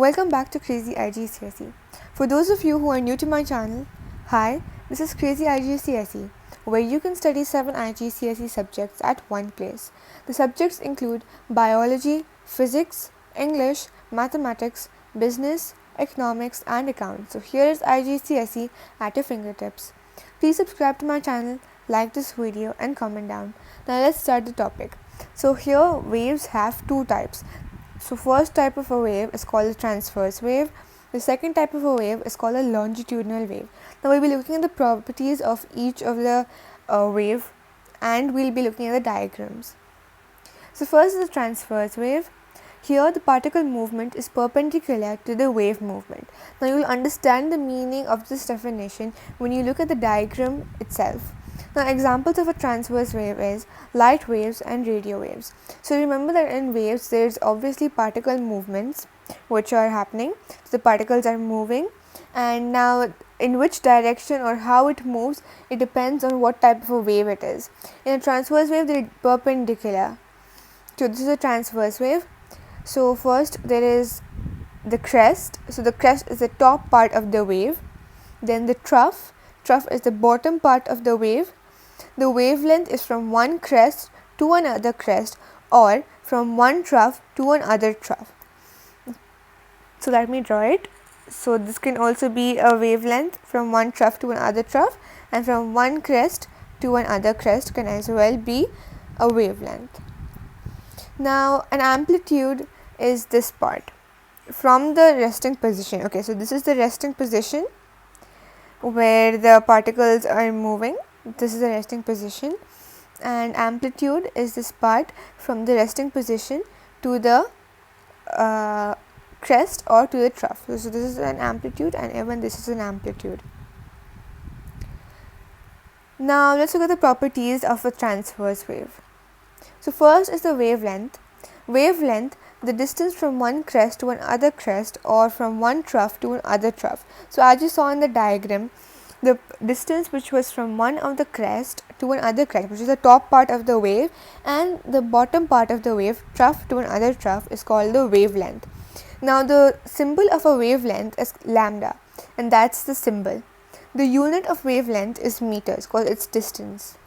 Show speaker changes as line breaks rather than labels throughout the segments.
Welcome back to Crazy IGCSE. For those of you who are new to my channel, hi, this is Crazy IGCSE, where you can study 7 IGCSE subjects at one place. The subjects include biology, physics, English, mathematics, business, economics, and accounts. So here is IGCSE at your fingertips. Please subscribe to my channel, like this video, and comment down. Now let's start the topic. So here waves have two types. So first type of a wave is called a transverse wave. The second type of a wave is called a longitudinal wave. Now we'll be looking at the properties of each of the wave, and we'll be looking at the diagrams. So first is the transverse wave. Here the particle movement is perpendicular to the wave movement. Now you will understand the meaning of this definition when you look at the diagram itself. Now examples of a transverse wave is light waves and radio waves. So remember that in waves there is obviously particle movements which are happening. So the particles are moving, and now in which direction or how it moves, it depends on what type of a wave it is. In a transverse wave they are perpendicular. So this is a transverse wave. So first there is the crest. So the crest is the top part of the wave. Then the trough. Trough is the bottom part of the wave. The wavelength is from one crest to another crest, or from one trough to another trough. So let me draw it. So this can also be a wavelength from one trough to another trough, and from one crest to another crest can as well be a wavelength. Now an amplitude is this part from the resting position. Okay, so this is the resting position where the particles are moving. This is the resting position, and amplitude is this part from the resting position to the crest or to the trough. So this is an amplitude, and even this is an amplitude. Now let's look at the properties of a transverse wave. So first is the wavelength. Wavelength, the distance from one crest to another crest, or from one trough to another trough. So as you saw in the diagram, the distance which was from one of the crest to another crest, which is the top part of the wave, and the bottom part of the wave, trough to another trough, is called the wavelength. Now the symbol of a wavelength is lambda, and that's the symbol. The unit of wavelength is meters, because it's distance.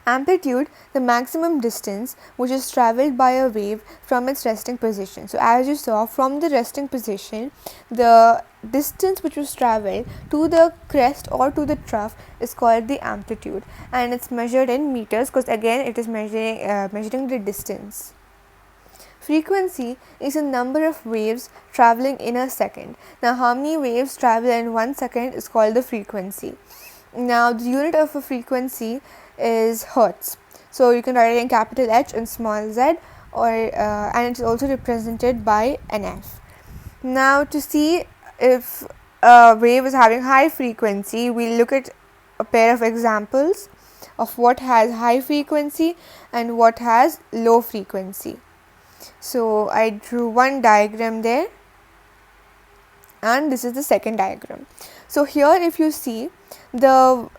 Amplitude, the maximum distance which is travelled by a wave from its resting position. So as you saw, from the resting position, the distance which was travelled to the crest or to the trough is called the amplitude, and it's measured in meters, because again it is measuring the distance. Frequency is a number of waves travelling in a second. Now how many waves travel in 1 second is called the frequency. Now the unit of a frequency is hertz. So you can write it in capital H and small z, or and it's also represented by NF. Now to see if a wave is having high frequency, we'll look at a pair of examples of what has high frequency and what has low frequency. So I drew one diagram there, and this is the second diagram. So here if you see the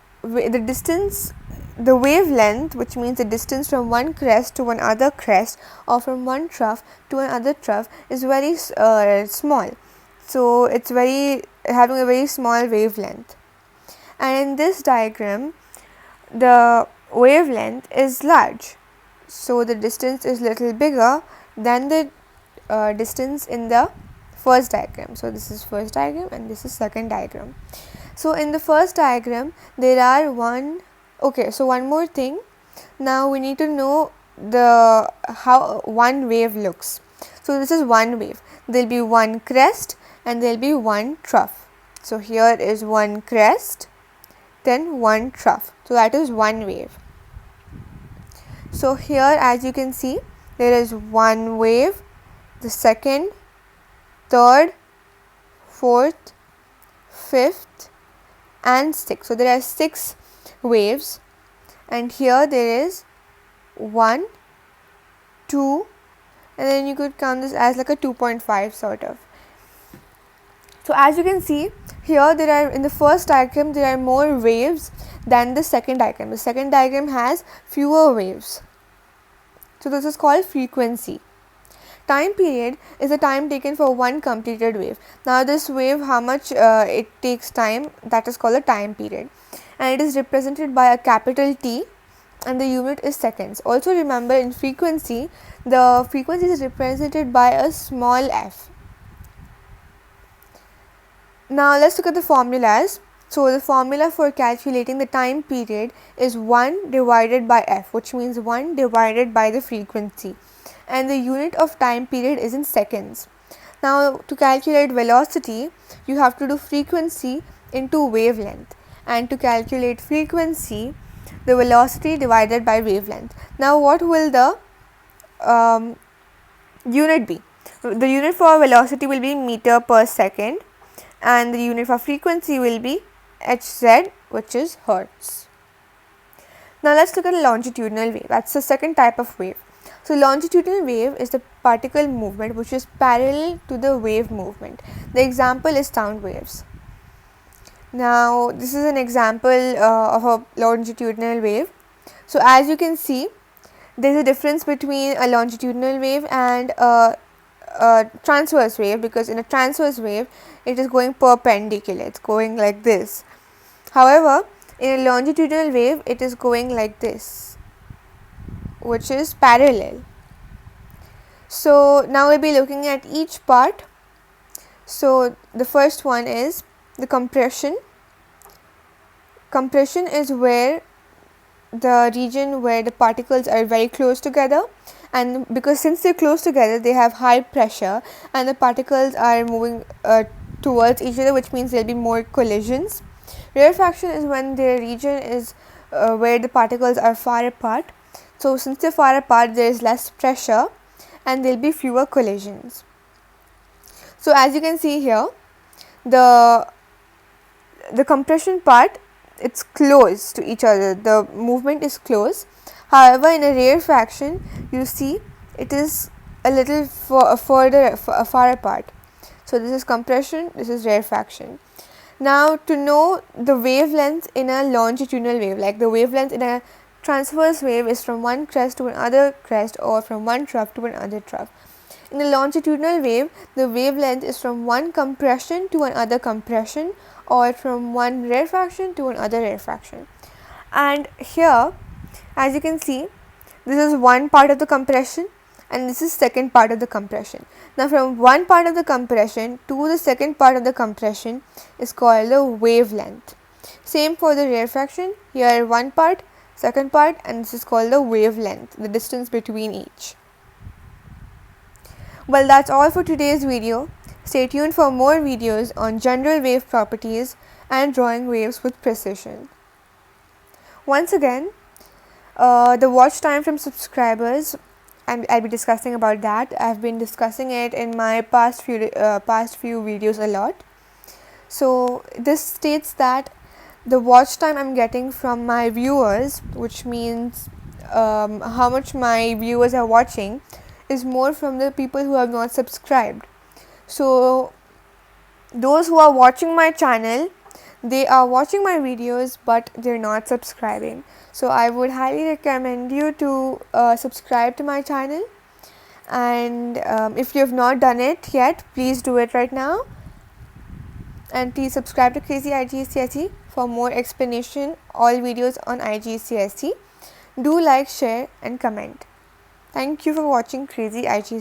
distance, the wavelength, which means the distance from one crest to one other crest, or from one trough to another trough, is very small. So it's having a very small wavelength. And in this diagram, the wavelength is large. So the distance is little bigger than the distance in the first diagram. So this is first diagram, and this is second diagram. So in the first diagram there are one more thing. Now we need to know how one wave looks. So this is one wave. There will be one crest and there will be one trough. So here is one crest, then one trough. So that is one wave. So here as you can see, there is one wave, the second, third, fourth, fifth, and sixth. So there are 6 waves, and here there is 1, 2, and then you could count this as like a 2.5 sort of. So as you can see here, there are in the first diagram there are more waves than the second diagram. The second diagram has fewer waves. So this is called frequency. Time period is the time taken for one completed wave. Now this wave, how much it takes time, that is called a time period, and it is represented by a capital T, and the unit is seconds. Also remember, in frequency, the frequency is represented by a small f. Now let's look at the formulas. So the formula for calculating the time period is 1 divided by f, which means 1 divided by the frequency, and the unit of time period is in seconds. Now to calculate velocity, you have to do frequency into wavelength, and to calculate frequency, the velocity divided by wavelength. Now what will the unit be? The unit for velocity will be meter per second, and the unit for frequency will be Hz, which is hertz. Now let's look at a longitudinal wave. That's the second type of wave. So longitudinal wave is the particle movement which is parallel to the wave movement. The example is sound waves. Now this is an example of a longitudinal wave. So as you can see, there is a difference between a longitudinal wave and a transverse wave, because in a transverse wave it is going perpendicular, it's going like this. However, in a longitudinal wave it is going like this, which is parallel. So now we'll be looking at each part. So the first one is the compression. Compression is where the region where the particles are very close together, and because since they're close together they have high pressure and the particles are moving towards each other, which means there will be more collisions. Rarefaction is when the region is where the particles are far apart. So since they're far apart, there is less pressure and there will be fewer collisions. So as you can see here, the compression part, it's close to each other, the movement is close. However, in a rarefaction, you see it is a little far apart. So this is compression, this is rarefaction. Now to know the wavelength in a longitudinal wave, like the wavelength in a transverse wave is from one crest to another crest, or from one trough to another trough. In a longitudinal wave, the wavelength is from one compression to another compression, or from one rarefaction to another rarefaction. And here, as you can see, this is one part of the compression and this is second part of the compression. Now from one part of the compression to the second part of the compression is called the wavelength. Same for the rarefaction, here one part, second part, and this is called the wavelength, the distance between each. Well, that's all for today's video. Stay tuned for more videos on general wave properties and drawing waves with precision. Once again, the watch time from subscribers, I'll be discussing about that. I've been discussing it in my past few videos a lot. So this states that the watch time I'm getting from my viewers, which means how much my viewers are watching, is more from the people who have not subscribed. So those who are watching my channel, they are watching my videos but they're not subscribing. So I would highly recommend you to subscribe to my channel, and if you have not done it yet, please do it right now, and please subscribe to Crazy IGCSE for more explanation, all videos on IGCSE. Do like, share and comment. Thank you for watching Crazy IGCSE.